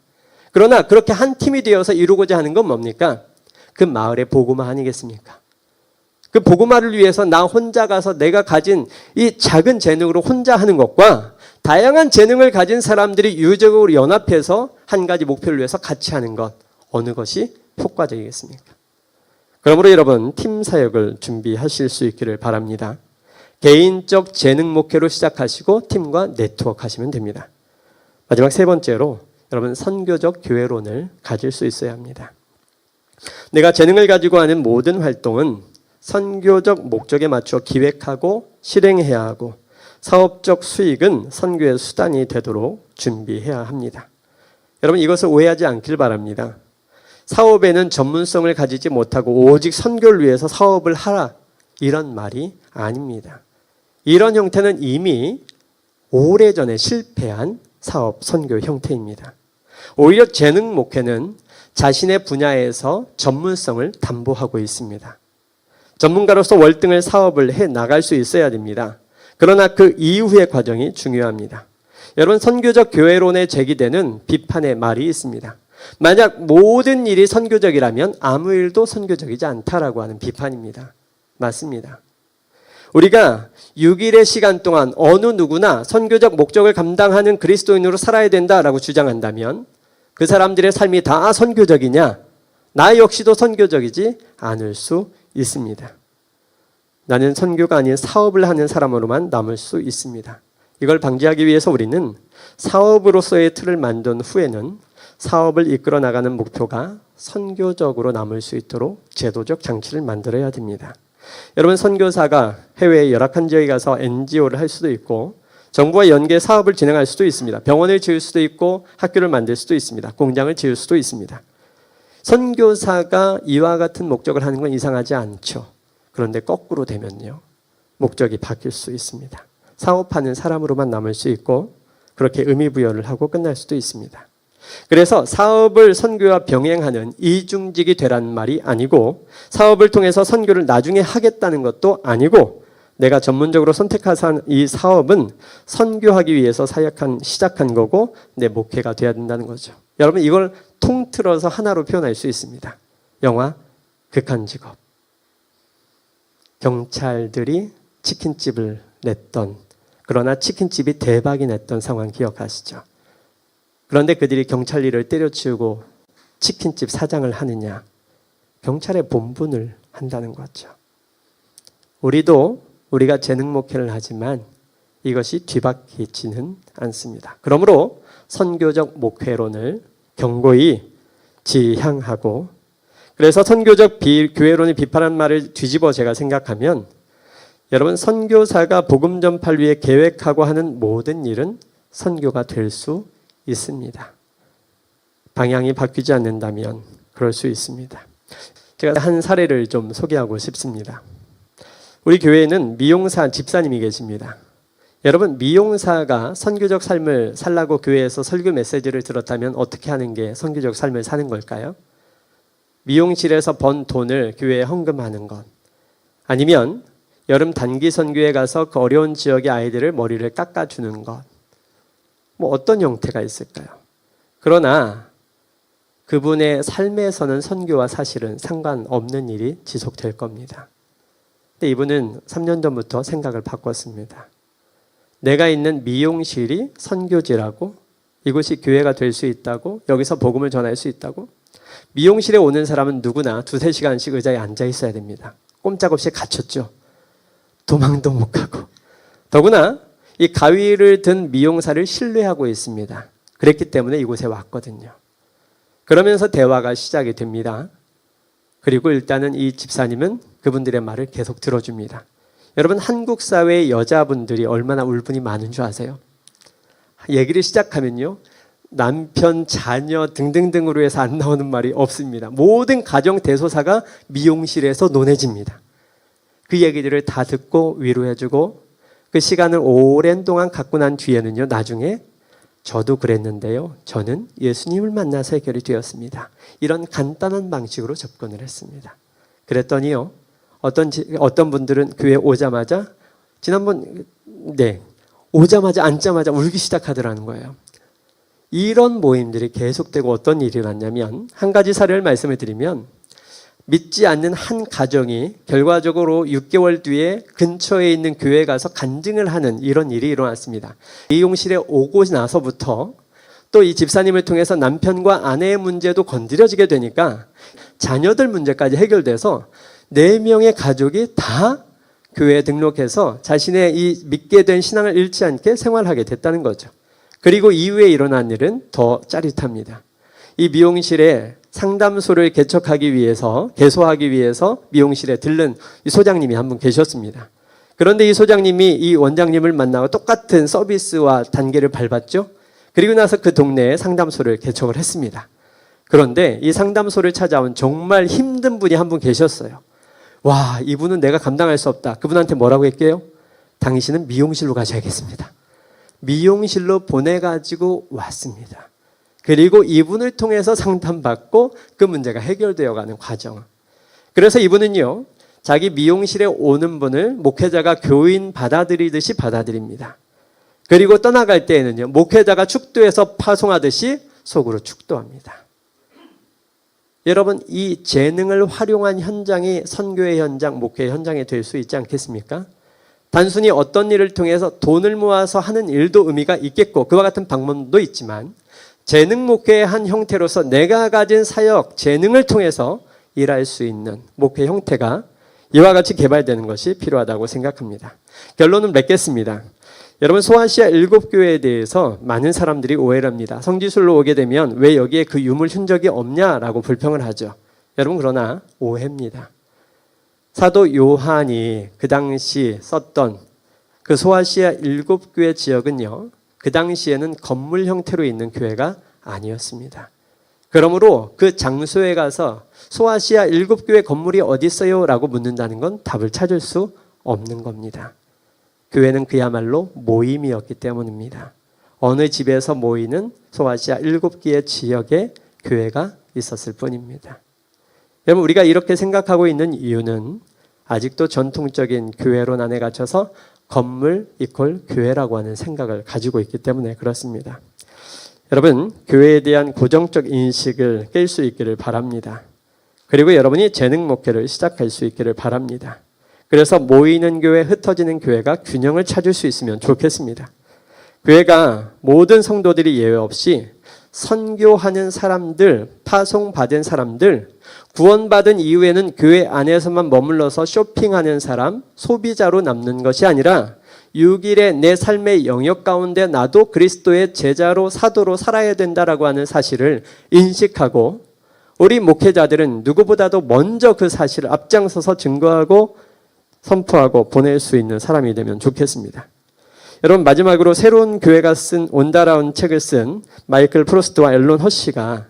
그러나 그렇게 한 팀이 되어서 이루고자 하는 건 뭡니까? 그 마을의 복음화 아니겠습니까? 그 복음화를 위해서 나 혼자 가서 내가 가진 이 작은 재능으로 혼자 하는 것과 다양한 재능을 가진 사람들이 유적으로 연합해서 한 가지 목표를 위해서 같이 하는 것, 어느 것이 효과적이겠습니까? 그러므로 여러분, 팀 사역을 준비하실 수 있기를 바랍니다. 개인적 재능 목회로 시작하시고 팀과 네트워크 하시면 됩니다. 마지막 세 번째로, 여러분, 선교적 교회론을 가질 수 있어야 합니다. 내가 재능을 가지고 하는 모든 활동은 선교적 목적에 맞춰 기획하고 실행해야 하고 사업적 수익은 선교의 수단이 되도록 준비해야 합니다. 여러분, 이것을 오해하지 않길 바랍니다. 사업에는 전문성을 가지지 못하고 오직 선교를 위해서 사업을 하라, 이런 말이 아닙니다. 이런 형태는 이미 오래전에 실패한 사업 선교 형태입니다. 오히려 재능 목회는 자신의 분야에서 전문성을 담보하고 있습니다. 전문가로서 월등을 사업을 해 나갈 수 있어야 됩니다. 그러나 그 이후의 과정이 중요합니다. 여러분, 선교적 교회론에 제기되는 비판의 말이 있습니다. 만약 모든 일이 선교적이라면 아무 일도 선교적이지 않다라고 하는 비판입니다. 맞습니다. 우리가 6일의 시간 동안 어느 누구나 선교적 목적을 감당하는 그리스도인으로 살아야 된다라고 주장한다면 그 사람들의 삶이 다 선교적이냐? 나 역시도 선교적이지 않을 수 있습니다. 나는 선교가 아닌 사업을 하는 사람으로만 남을 수 있습니다. 이걸 방지하기 위해서 우리는 사업으로서의 틀을 만든 후에는 사업을 이끌어 나가는 목표가 선교적으로 남을 수 있도록 제도적 장치를 만들어야 됩니다. 여러분, 선교사가 해외의 열악한 지역에 가서 NGO를 할 수도 있고 정부와 연계 사업을 진행할 수도 있습니다. 병원을 지을 수도 있고 학교를 만들 수도 있습니다. 공장을 지을 수도 있습니다. 선교사가 이와 같은 목적을 하는 건 이상하지 않죠. 그런데 거꾸로 되면요, 목적이 바뀔 수 있습니다. 사업하는 사람으로만 남을 수 있고 그렇게 의미부여를 하고 끝날 수도 있습니다. 그래서 사업을 선교와 병행하는 이중직이 되라는 말이 아니고 사업을 통해서 선교를 나중에 하겠다는 것도 아니고 내가 전문적으로 선택한 이 사업은 선교하기 위해서 시작한 거고 내 목회가 돼야 된다는 거죠. 여러분, 이걸 통틀어서 하나로 표현할 수 있습니다. 영화 극한직업. 경찰들이 치킨집을 냈던, 그러나 치킨집이 대박이 났던 상황 기억하시죠? 그런데 그들이 경찰 일을 때려치우고 치킨집 사장을 하느냐? 경찰의 본분을 한다는 거죠. 우리가 재능 목회를 하지만 이것이 뒤바뀌지는 않습니다. 그러므로 선교적 목회론을 경고히 지향하고, 그래서 선교적 교회론이 비판한 말을 뒤집어 제가 생각하면, 여러분, 선교사가 복음 전파를 위해 계획하고 하는 모든 일은 선교가 될 수 있습니다. 방향이 바뀌지 않는다면 그럴 수 있습니다. 제가 한 사례를 좀 소개하고 싶습니다. 우리 교회에는 미용사 집사님이 계십니다. 여러분, 미용사가 선교적 삶을 살라고 교회에서 설교 메시지를 들었다면 어떻게 하는 게 선교적 삶을 사는 걸까요? 미용실에서 번 돈을 교회에 헌금하는 것, 아니면 여름 단기 선교에 가서 그 어려운 지역의 아이들을 머리를 깎아주는 것, 어떤 형태가 있을까요? 그러나 그분의 삶에서는 선교와 사실은 상관없는 일이 지속될 겁니다. 근데 이분은 3년 전부터 생각을 바꿨습니다. 내가 있는 미용실이 선교지라고, 이곳이 교회가 될 수 있다고, 여기서 복음을 전할 수 있다고. 미용실에 오는 사람은 누구나 2-3시간씩 의자에 앉아 있어야 됩니다. 꼼짝없이 갇혔죠. 도망도 못 가고. 더구나 이 가위를 든 미용사를 신뢰하고 있습니다. 그랬기 때문에 이곳에 왔거든요. 그러면서 대화가 시작이 됩니다. 그리고 일단은 이 집사님은 그분들의 말을 계속 들어줍니다. 여러분, 한국 사회의 여자분들이 얼마나 울분이 많은 줄 아세요? 얘기를 시작하면요, 남편, 자녀 등등등으로 해서 안 나오는 말이 없습니다. 모든 가정 대소사가 미용실에서 논해집니다. 그 얘기들을 다 듣고 위로해주고 그 시간을 오랜 동안 갖고 난 뒤에는요, 나중에 저도 그랬는데요, 저는 예수님을 만나서 해결이 되었습니다. 이런 간단한 방식으로 접근을 했습니다. 그랬더니요, 어떤 분들은 교회 오자마자 오자마자 앉자마자 울기 시작하더라는 거예요. 이런 모임들이 계속되고 어떤 일이 났냐면, 한 가지 사례를 말씀을 드리면, 믿지 않는 한 가정이 결과적으로 6개월 뒤에 근처에 있는 교회에 가서 간증을 하는 이런 일이 일어났습니다. 미용실에 오고 나서부터 또 이 집사님을 통해서 남편과 아내의 문제도 건드려지게 되니까 자녀들 문제까지 해결돼서 4명의 가족이 다 교회에 등록해서 자신의 이 믿게 된 신앙을 잃지 않게 생활하게 됐다는 거죠. 그리고 이후에 일어난 일은 더 짜릿합니다. 이 미용실에 상담소를 개척하기 위해서, 개소하기 위해서 미용실에 들른 이 소장님이 한 분 계셨습니다. 그런데 이 소장님이 이 원장님을 만나고 똑같은 서비스와 단계를 밟았죠. 그리고 나서 그 동네에 상담소를 개척을 했습니다. 그런데 이 상담소를 찾아온 정말 힘든 분이 한 분 계셨어요. 와, 이분은 내가 감당할 수 없다. 그분한테 뭐라고 했게요? 당신은 미용실로 가셔야겠습니다. 미용실로 보내가지고 왔습니다. 그리고 이분을 통해서 상담받고 그 문제가 해결되어 가는 과정. 그래서 이분은요, 자기 미용실에 오는 분을 목회자가 교인 받아들이듯이 받아들입니다. 그리고 떠나갈 때에는요, 목회자가 축도해서 파송하듯이 속으로 축도합니다. 여러분, 이 재능을 활용한 현장이 선교의 현장, 목회의 현장이 될 수 있지 않겠습니까? 단순히 어떤 일을 통해서 돈을 모아서 하는 일도 의미가 있겠고 그와 같은 방법도 있지만 재능 목회의 한 형태로서 내가 가진 사역, 재능을 통해서 일할 수 있는 목회 형태가 이와 같이 개발되는 것이 필요하다고 생각합니다. 결론은 맺겠습니다. 여러분, 소아시아 7교회에 대해서 많은 사람들이 오해를 합니다. 성지순례로 오게 되면 왜 여기에 그 유물 흔적이 없냐라고 불평을 하죠. 여러분, 그러나 오해입니다. 사도 요한이 그 당시 썼던 그 소아시아 7교회 지역은요, 그 당시에는 건물 형태로 있는 교회가 아니었습니다. 그러므로 그 장소에 가서 소아시아 7교회 건물이 어디 있어요? 라고 묻는다는 건 답을 찾을 수 없는 겁니다. 교회는 그야말로 모임이었기 때문입니다. 어느 집에서 모이는 소아시아 7개의 지역에 교회가 있었을 뿐입니다. 여러분, 우리가 이렇게 생각하고 있는 이유는 아직도 전통적인 교회론 안에 갇혀서 건물 이퀄 교회라고 하는 생각을 가지고 있기 때문에 그렇습니다. 여러분, 교회에 대한 고정적 인식을 깰 수 있기를 바랍니다. 그리고 여러분이 재능 목회를 시작할 수 있기를 바랍니다. 그래서 모이는 교회, 흩어지는 교회가 균형을 찾을 수 있으면 좋겠습니다. 교회가 모든 성도들이 예외 없이 선교하는 사람들, 파송받은 사람들, 구원받은 이후에는 교회 안에서만 머물러서 쇼핑하는 사람, 소비자로 남는 것이 아니라 6일의 내 삶의 영역 가운데 나도 그리스도의 제자로 사도로 살아야 된다라고 하는 사실을 인식하고 우리 목회자들은 누구보다도 먼저 그 사실을 앞장서서 증거하고 선포하고 보낼 수 있는 사람이 되면 좋겠습니다. 여러분, 마지막으로 새로운 교회가 쓴 온다라운 책을 쓴 마이클 프로스트와 앨런 허시가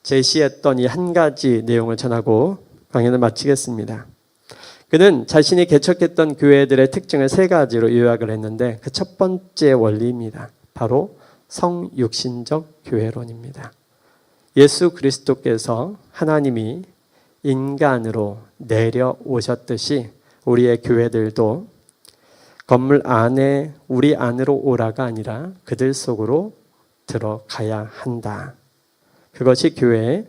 제시했던 이 한 가지 내용을 전하고 강연을 마치겠습니다. 그는 자신이 개척했던 교회들의 특징을 3가지로 요약을 했는데 그 첫 번째 원리입니다. 바로 성육신적 교회론입니다. 예수 그리스도께서 하나님이 인간으로 내려오셨듯이 우리의 교회들도 건물 안에 우리 안으로 오라가 아니라 그들 속으로 들어가야 한다. 그것이 교회의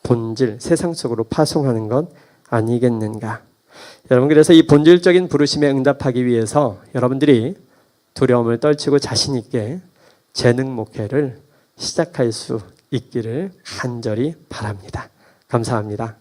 본질, 세상 속으로 파송하는 것 아니겠는가. 여러분, 그래서 이 본질적인 부르심에 응답하기 위해서 여러분들이 두려움을 떨치고 자신 있게 재능 목회를 시작할 수 있기를 간절히 바랍니다. 감사합니다.